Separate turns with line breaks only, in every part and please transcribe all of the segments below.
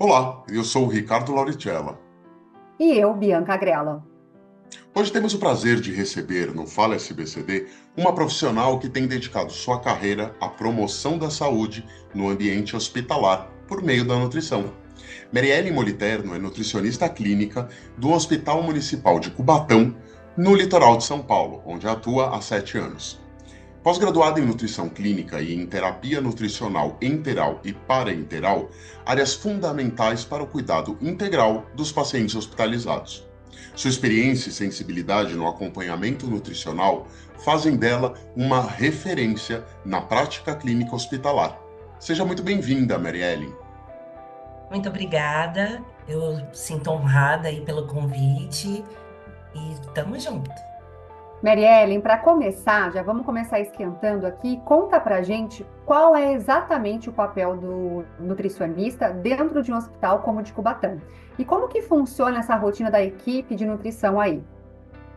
Olá, eu sou o Ricardo Lauricella.
E eu, Bianca Grella.
Hoje temos o prazer de receber no Fala SBCD uma profissional que tem dedicado sua carreira à promoção da saúde no ambiente hospitalar por meio da nutrição. Marielle Moliterno é nutricionista clínica do Hospital Municipal de Cubatão, no litoral de São Paulo, onde atua há 7 anos. Pós-graduada em nutrição clínica e em terapia nutricional enteral e parenteral, áreas fundamentais para o cuidado integral dos pacientes hospitalizados. Sua experiência e sensibilidade no acompanhamento nutricional fazem dela uma referência na prática clínica hospitalar. Seja muito bem-vinda, Marielle.
Muito obrigada. Eu sinto honrada aí pelo convite e tamo junto.
Mary Ellen, para começar, já vamos começar esquentando aqui. Conta pra gente qual é exatamente o papel do nutricionista dentro de um hospital como o de Cubatão. E como que funciona essa rotina da equipe de nutrição aí?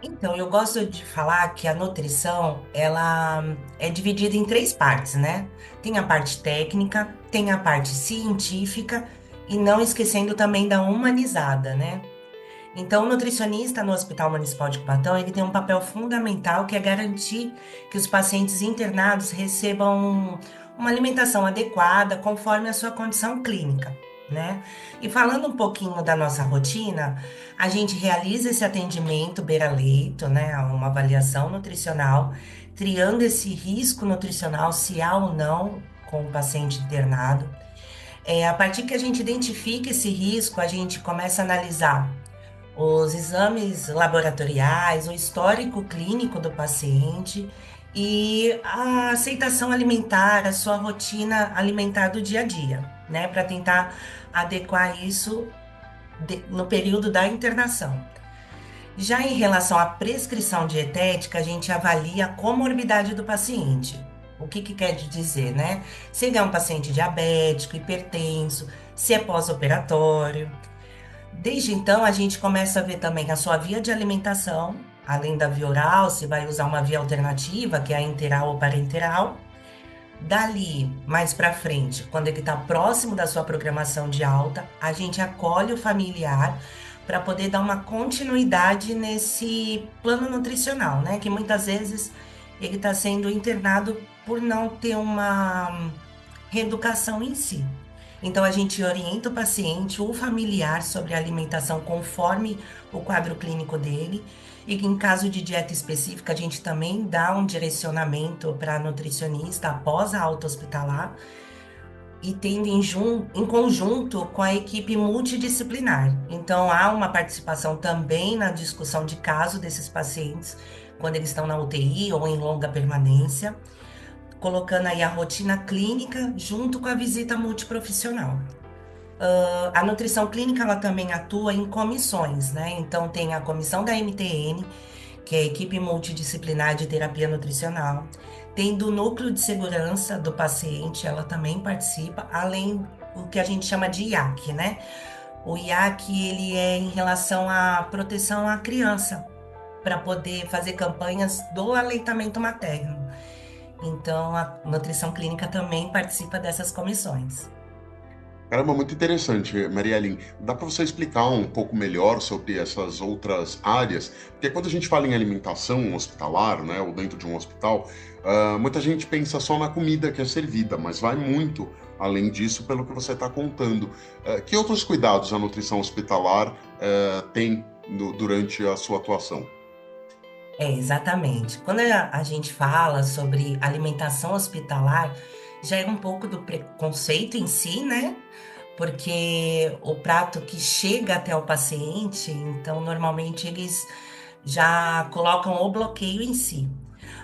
Então, eu gosto de falar que a nutrição, ela é dividida em três partes, né? Tem a parte técnica, tem a parte científica e não esquecendo também da humanizada, né? Então, o nutricionista no Hospital Municipal de Cubatão, ele tem um papel fundamental que é garantir que os pacientes internados recebam uma alimentação adequada conforme a sua condição clínica, né? E falando um pouquinho da nossa rotina, a gente realiza esse atendimento beira-leito, né? Uma avaliação nutricional, triando esse risco nutricional, se há ou não com o paciente internado. A partir que a gente identifica esse risco, a gente começa a analisar os exames laboratoriais, o histórico clínico do paciente e a aceitação alimentar, a sua rotina alimentar do dia a dia, né, para tentar adequar isso no período da internação. Já em relação à prescrição dietética, a gente avalia a comorbidade do paciente. O que quer dizer, né? Se ele é um paciente diabético, hipertenso, se é pós-operatório. Desde então, a gente começa a ver também a sua via de alimentação, além da via oral, se vai usar uma via alternativa, que é a enteral ou parenteral. Dali, mais para frente, quando ele está próximo da sua programação de alta, a gente acolhe o familiar para poder dar uma continuidade nesse plano nutricional, né? Que muitas vezes ele está sendo internado por não ter uma reeducação em si. Então, a gente orienta o paciente, o familiar, sobre a alimentação conforme o quadro clínico dele. E em caso de dieta específica, a gente também dá um direcionamento para a nutricionista após a alta hospitalar e tendo em conjunto com a equipe multidisciplinar. Então, há uma participação também na discussão de caso desses pacientes, quando eles estão na UTI ou em longa permanência, colocando aí a rotina clínica junto com a visita multiprofissional. A nutrição clínica, ela também atua em comissões, né? Então, tem a comissão da MTN, que é a equipe multidisciplinar de terapia nutricional. Tem do núcleo de segurança do paciente, ela também participa, além do que a gente chama de IAC, né? O IAC, ele é em relação à proteção à criança, para poder fazer campanhas do aleitamento materno. Então, a nutrição clínica também participa dessas comissões.
Caramba, muito interessante, Marielle. Dá para você explicar um pouco melhor sobre essas outras áreas? Porque quando a gente fala em alimentação hospitalar, né, ou dentro de um hospital, muita gente pensa só na comida que é servida, mas vai muito além disso pelo que você está contando. Que outros cuidados a nutrição hospitalar tem durante a sua atuação?
Exatamente. Quando a gente fala sobre alimentação hospitalar, já é um pouco do preconceito em si, né? Porque o prato que chega até o paciente, então normalmente eles já colocam o bloqueio em si.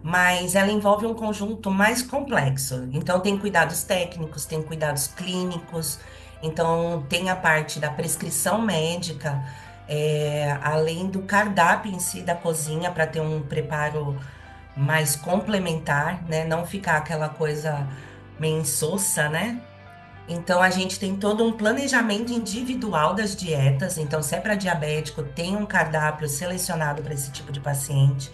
Mas ela envolve um conjunto mais complexo. Então tem cuidados técnicos, tem cuidados clínicos, então tem a parte da prescrição médica, além do cardápio em si da cozinha para ter um preparo mais complementar, né? Não ficar aquela coisa meio insossa, né? Então a gente tem todo um planejamento individual das dietas. Então, se é para diabético, tem um cardápio selecionado para esse tipo de paciente,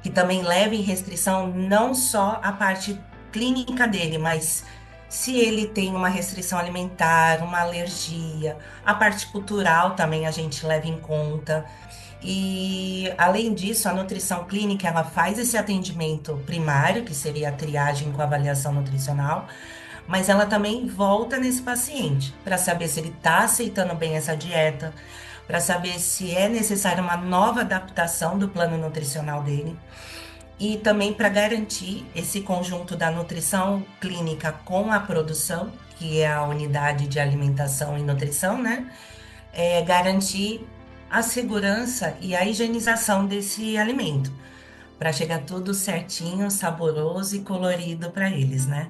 que também leva em restrição não só a parte clínica dele, mas se ele tem uma restrição alimentar, uma alergia, a parte cultural também a gente leva em conta. E, além disso, a nutrição clínica, ela faz esse atendimento primário, que seria a triagem com avaliação nutricional, mas ela também volta nesse paciente para saber se ele está aceitando bem essa dieta, para saber se é necessária uma nova adaptação do plano nutricional dele e também para garantir esse conjunto da nutrição clínica com a produção, que é a unidade de alimentação e nutrição, né? Garantir a segurança e a higienização desse alimento, para chegar tudo certinho, saboroso e colorido para eles, né?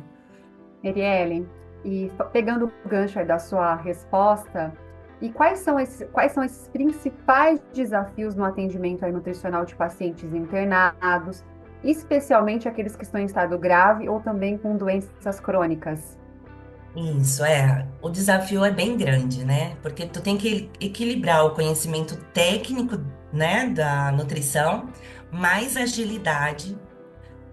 Marielle, e pegando o gancho aí da sua resposta, e quais são esses principais desafios no atendimento aí nutricional de pacientes internados, especialmente aqueles que estão em estado grave ou também com doenças crônicas?
Isso, o desafio é bem grande, né? Porque tu tem que equilibrar o conhecimento técnico, né, da nutrição, mais agilidade,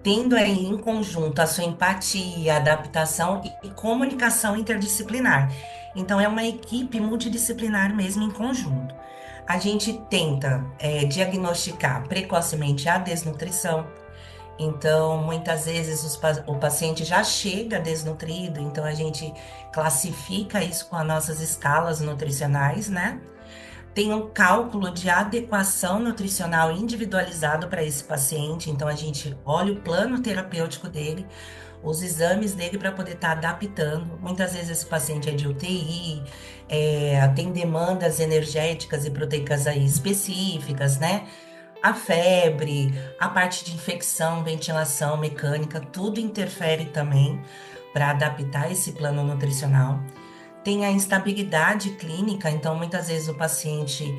tendo aí em conjunto a sua empatia, adaptação e comunicação interdisciplinar. Então, é uma equipe multidisciplinar mesmo em conjunto. A gente tenta, diagnosticar precocemente a desnutrição. Então, muitas vezes o paciente já chega desnutrido, então a gente classifica isso com as nossas escalas nutricionais, né? Tem um cálculo de adequação nutricional individualizado para esse paciente, então a gente olha o plano terapêutico dele, os exames dele para poder estar adaptando. Muitas vezes esse paciente é de UTI, tem demandas energéticas e proteicas aí específicas, né? A febre, a parte de infecção, ventilação mecânica, tudo interfere também para adaptar esse plano nutricional. Tem a instabilidade clínica, então muitas vezes o paciente,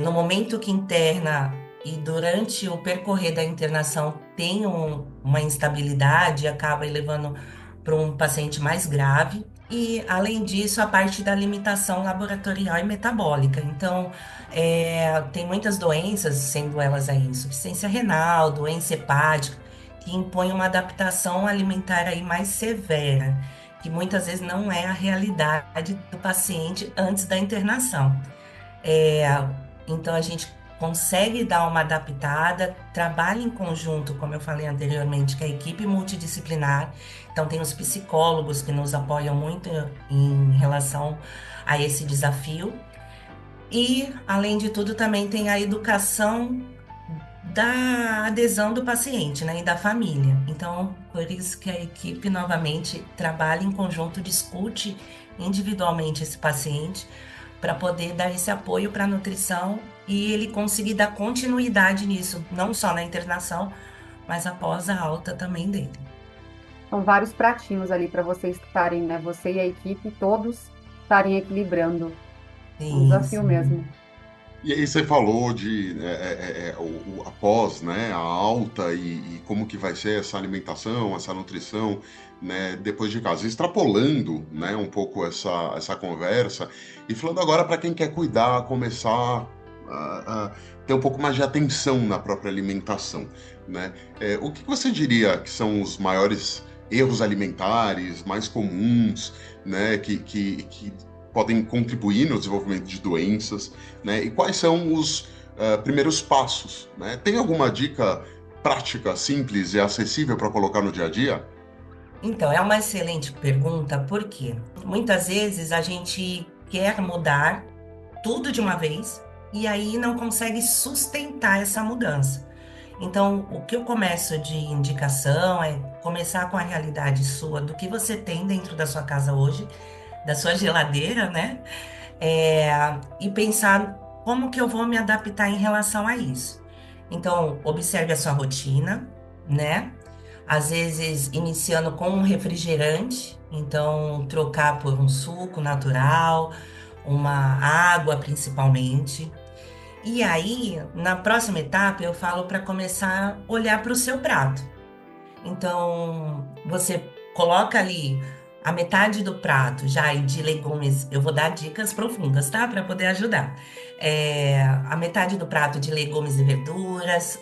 no momento que interna e durante o percorrer da internação, tem uma instabilidade, acaba levando para um paciente mais grave. E, além disso, a parte da limitação laboratorial e metabólica. Então, tem muitas doenças, sendo elas aí insuficiência renal, doença hepática, que impõem uma adaptação alimentar aí mais severa, que muitas vezes não é a realidade do paciente antes da internação. É, então a gente consegue dar uma adaptada, trabalha em conjunto, como eu falei anteriormente, com a equipe multidisciplinar. Então tem os psicólogos que nos apoiam muito em relação a esse desafio. E, além de tudo, também tem a educação da adesão do paciente, né, e da família. Então, por isso que a equipe novamente trabalha em conjunto, discute individualmente esse paciente para poder dar esse apoio para a nutrição e ele conseguir dar continuidade nisso, não só na internação, mas após a alta também dele.
São vários pratinhos ali para vocês estarem, né? Você e a equipe, todos estarem equilibrando. Um desafio
Isso.
mesmo.
E aí você falou de após, né, a alta e como que vai ser essa alimentação, essa nutrição, né, depois de casa. Extrapolando, né, um pouco essa conversa e falando agora para quem quer cuidar, começar a ter um pouco mais de atenção na própria alimentação, né? O que você diria que são os maiores erros alimentares mais comuns, né, que podem contribuir no desenvolvimento de doenças, né? E quais são os primeiros passos, né? Tem alguma dica prática, simples e acessível para colocar no dia a dia?
Então, é uma excelente pergunta, porque muitas vezes a gente quer mudar tudo de uma vez e aí não consegue sustentar essa mudança. Então, o que eu começo de indicação é começar com a realidade sua, do que você tem dentro da sua casa hoje, da sua geladeira, né? E pensar como que eu vou me adaptar em relação a isso. Então, observe a sua rotina, né? Às vezes, iniciando com um refrigerante, então trocar por um suco natural, uma água principalmente. E aí, na próxima etapa, eu falo para começar a olhar para o seu prato. Então, você coloca ali a metade do prato já de legumes. Eu vou dar dicas profundas, tá? Para poder ajudar. A metade do prato de legumes e verduras,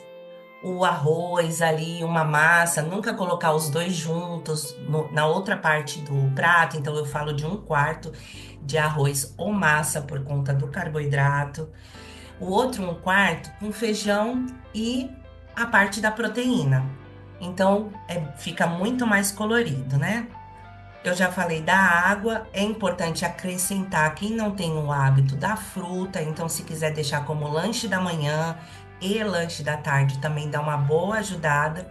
o arroz ali, uma massa, nunca colocar os dois juntos na outra parte do prato. Então, eu falo de 1/4 de arroz ou massa por conta do carboidrato. O outro 1/4 com feijão e a parte da proteína. Então, fica muito mais colorido, né? Eu já falei da água, é importante acrescentar quem não tem o hábito da fruta, então se quiser deixar como lanche da manhã e lanche da tarde também dá uma boa ajudada.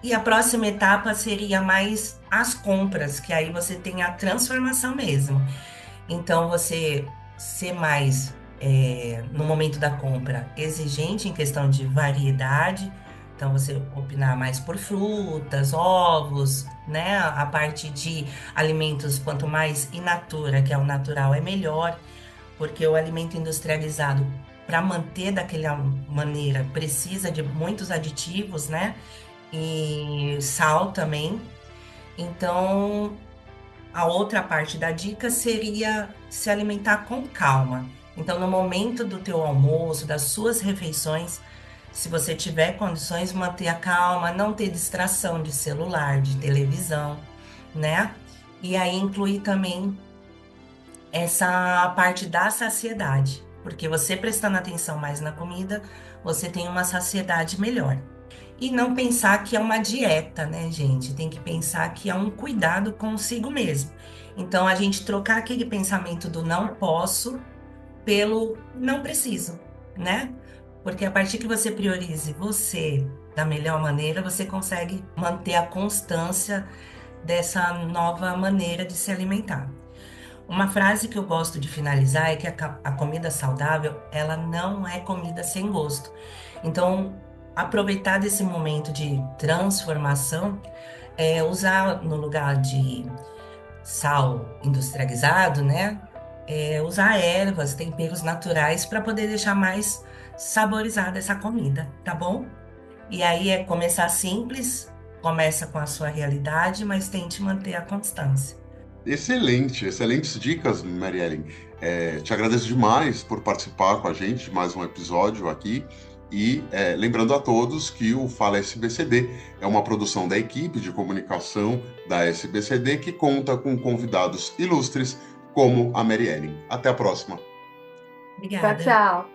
E a próxima etapa seria mais as compras, que aí você tem a transformação mesmo. Então você ser mais, no momento da compra, exigente em questão de variedade. Então, você opinar mais por frutas, ovos, né? A parte de alimentos, quanto mais in natura, que é o natural, é melhor, porque o alimento industrializado, para manter daquela maneira, precisa de muitos aditivos, né? E sal também. Então, a outra parte da dica seria se alimentar com calma. Então, no momento do teu almoço, das suas refeições, se você tiver condições, manter a calma, não ter distração de celular, de televisão, né? E aí incluir também essa parte da saciedade, porque você prestando atenção mais na comida, você tem uma saciedade melhor. E não pensar que é uma dieta, né, gente? Tem que pensar que é um cuidado consigo mesmo. Então, a gente trocar aquele pensamento do não posso pelo não preciso, né? Porque a partir que você priorize você da melhor maneira, você consegue manter a constância dessa nova maneira de se alimentar. Uma frase que eu gosto de finalizar é que a comida saudável, ela não é comida sem gosto. Então, aproveitar desse momento de transformação, usar no lugar de sal industrializado, né? Usar ervas, temperos naturais para poder deixar mais saborizada essa comida, tá bom? E aí é começar simples, começa com a sua realidade, mas tente manter a constância.
Excelente, excelentes dicas, Mariellen. Te agradeço demais por participar com a gente de mais um episódio aqui. E lembrando a todos que o Fala SBCD é uma produção da equipe de comunicação da SBCD que conta com convidados ilustres como a Mariellen. Até a próxima.
Tchau,
Obrigada.
tchau.